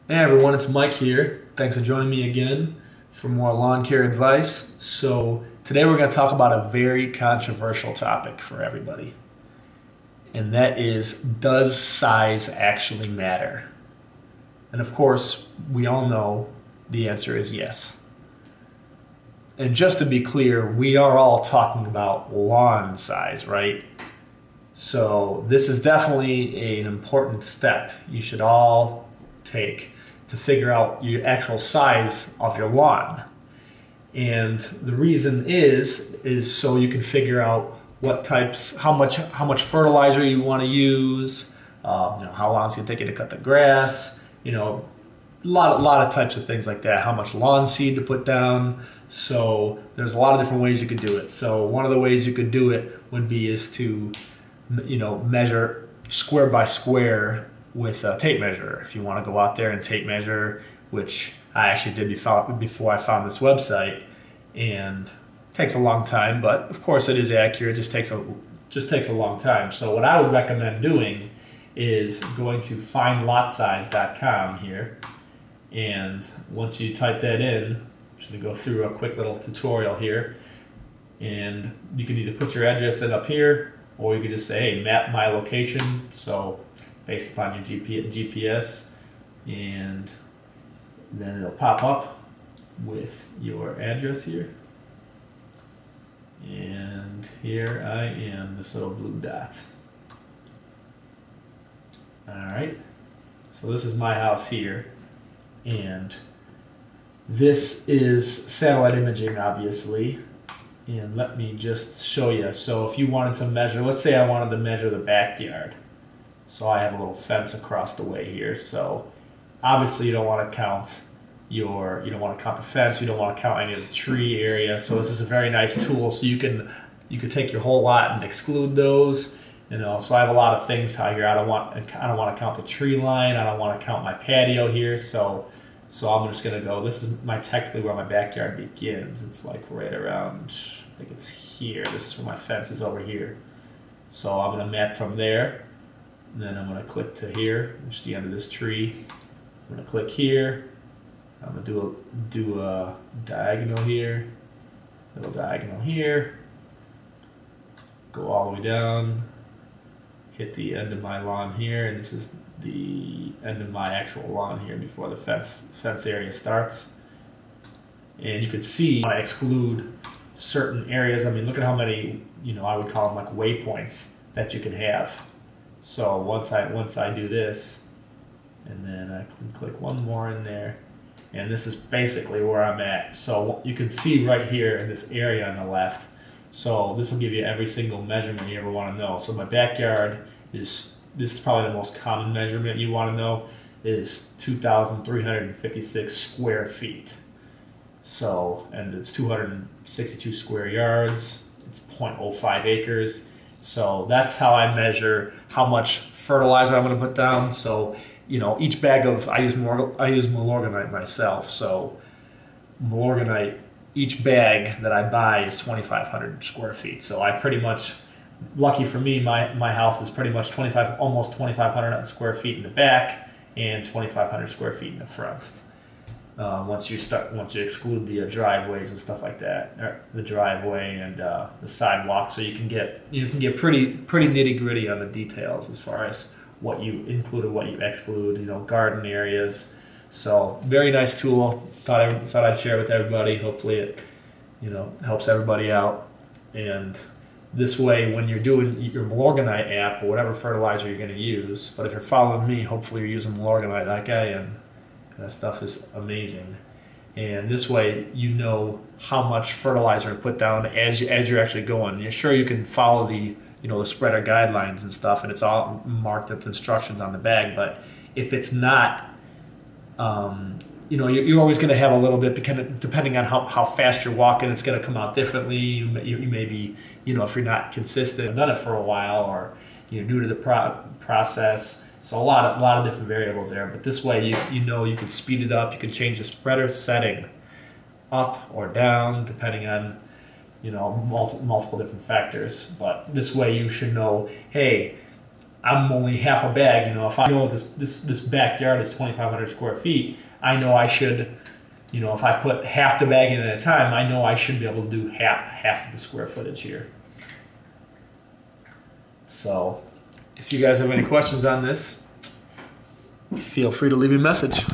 Hey everyone, it's Mike here. Thanks for joining me again for more lawn care advice. So today we're going to talk about a very controversial topic for everybody. And that is, does size actually matter? And of course, we all know the answer is yes. And just to be clear, we are all talking about lawn size, right? So this is definitely an important step you should all take to figure out your actual size of your lawn. And the reason is so you can figure out what types, how much fertilizer you want to use, how long it's going to take you to cut the grass, a lot of types of things like that. How much lawn seed to put down. So there's a lot of different ways you could do it. So one of the ways you could do it would be is to measure square by square with a tape measure. If you want to go out there and tape measure, which I actually did before I found this website, and it takes a long time, but of course it is accurate. It just takes a long time. So what I would recommend doing is going to findlotsize.com here, and once you type that in, I'm just going to go through a quick little tutorial here, and you can either put your address in up here, or you could just say, hey, map my location. So based upon your GPS, and then it'll pop up with your address here. And here I am, this little blue dot. Alright, so this is my house here, and this is satellite imaging, obviously. And let me just show you. So if you wanted to measure, let's say I wanted to measure the backyard. So I have a little fence across the way here. So obviously you don't want to count you don't want to count the fence, you don't want to count any of the tree area. So this is a very nice tool. So you can take your whole lot and exclude those. So I have a lot of things out here. I don't want to count the tree line. I don't want to count my patio here. So I'm just gonna go. This is technically where my backyard begins. It's like right around, I think it's here. This is where my fence is over here. So I'm gonna map from there. And then I'm going to click to here, which is the end of this tree. I'm going to click here. I'm going to do a diagonal here, little diagonal here. Go all the way down, hit the end of my lawn here, and this is the end of my actual lawn here before the fence area starts. And you can see I exclude certain areas. I mean, look at how many, I would call them like waypoints that you can have. So once I do this, and then I can click one more in there, and this is basically where I'm at. So you can see right here in this area on the left. So this will give you every single measurement you ever want to know. So my backyard this is probably the most common measurement you want to know, is 2,356 square feet. So, and it's 262 square yards. It's 0.05 acres. So that's how I measure how much fertilizer I'm going to put down. So, each bag of, I use Milorganite myself. So Milorganite, each bag that I buy is 2,500 square feet. So I pretty much, lucky for me, my house is pretty much almost 2,500 square feet in the back and 2,500 square feet in the front. Once you exclude the driveways and stuff like that, or the driveway and the sidewalk, so you can get pretty nitty gritty on the details as far as what you include and what you exclude. Garden areas. So very nice tool. Thought I'd share with everybody. Hopefully it helps everybody out. And this way, when you're doing your Milorganite app or whatever fertilizer you're going to use, but if you're following me, hopefully you're using Milorganite like I am. That stuff is amazing, and this way you know how much fertilizer to put down as you're actually going. You're sure you can follow the the spreader guidelines and stuff, and it's all marked with instructions on the bag. But if it's not, you're always going to have a little bit, depending on how fast you're walking. It's going to come out differently. You may be, if you're not consistent, done it for a while, or you're new to the process. So a lot of different variables there, but this way you can speed it up. You can change the spreader setting up or down depending on multiple different factors. But this way you should know, hey, I'm only half a bag. You know, if I know this backyard is 2,500 square feet, I know I should, you know, if I put half the bag in at a time, I know I should be able to do half of the square footage here. So if you guys have any questions on this, feel free to leave me a message.